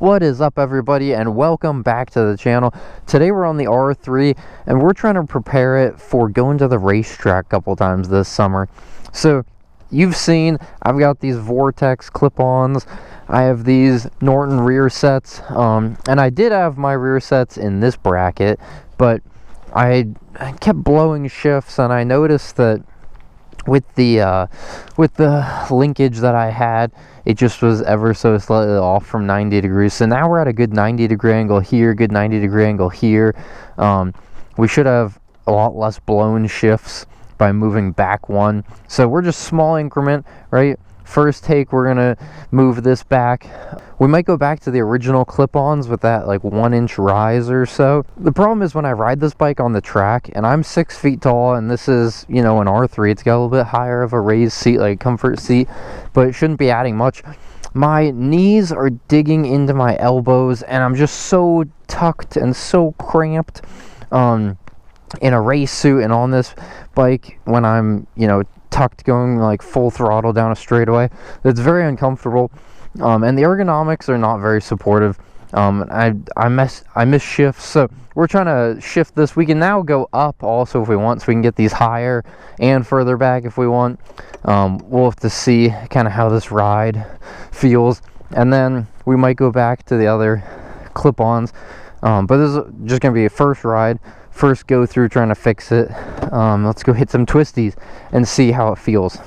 What is up, everybody, and welcome back to the channel. Today we're on the R3 and we're trying to prepare it for going to the racetrack a couple times this summer. So you've seen I've got these Vortex clip-ons. I have these Norton rear sets, and I did have my rear sets in this bracket, but I kept blowing shifts, and I noticed that with the linkage that I had, it just was ever so slightly off from 90 degrees. So now we're at a good 90-degree angle here, good 90-degree angle here. We should have a lot less blown shifts by moving back one. So we're just small increment, right? First take, we're gonna move this back. We might go back to the original clip-ons with that like 1-inch rise or so. The problem is when I ride this bike on the track, and I'm 6 feet tall, and this is, you know, an R3, it's got a little bit higher of a raised seat, like comfort seat, but it shouldn't be adding much. My knees are digging into my elbows, and I'm just so tucked and so cramped in a race suit and on this bike when I'm, you know, tucked going like full throttle down a straightaway. It's very uncomfortable, and the ergonomics are not very supportive. I miss shifts, so we're trying to shift this. We can now go up also if we want, so we can get these higher and further back if we want. We'll have to see kind of how this ride feels, and then we might go back to the other clip-ons, but this is just gonna be a first ride, first go through trying to fix it. Let's go hit some twisties and see how it feels.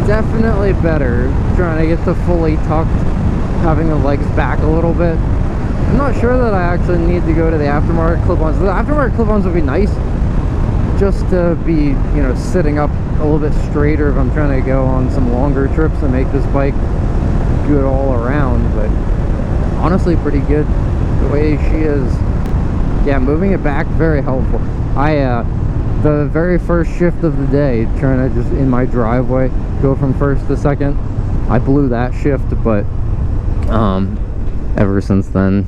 Definitely better trying to get the fully tucked, having the legs back a little bit. I'm not sure that I actually need to go to the aftermarket clip-ons. The aftermarket clip-ons would be nice just to be, you know, sitting up a little bit straighter if I'm trying to go on some longer trips and make this bike good all around. But honestly, pretty good the way she is. Yeah, moving it back, very helpful. The very first shift of the day, trying to just in my driveway go from first to second, I blew that shift, but ever since then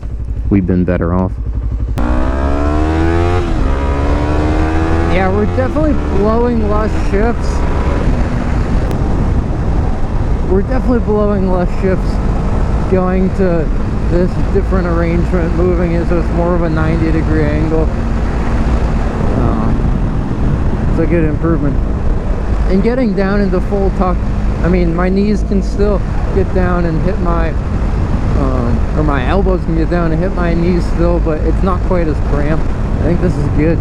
we've been better off. Yeah, we're definitely blowing less shifts. We're definitely blowing less shifts going to this different arrangement, moving it so it's more of a 90-degree angle. It's a good improvement. And getting down into full tuck, I mean, my knees can still get down and hit my, or my elbows can get down and hit my knees still, but it's not quite as cramped. I think this is good.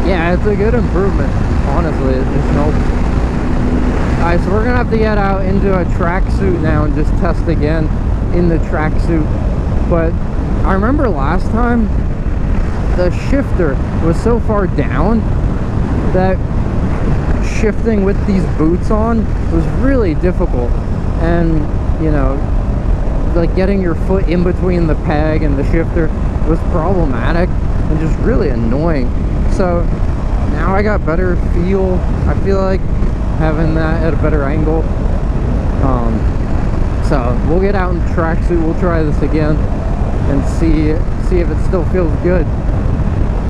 Yeah, it's a good improvement, honestly. It just helps. Alright, so we're gonna have to get out into a tracksuit now and just test again in the tracksuit. But I remember last time the shifter was so far down that shifting with these boots on was really difficult, and you know, like getting your foot in between the peg and the shifter was problematic and just really annoying. So now I got better feel. I feel like having that at a better angle. So we'll get out in tracksuit, we'll try this again and see if it still feels good.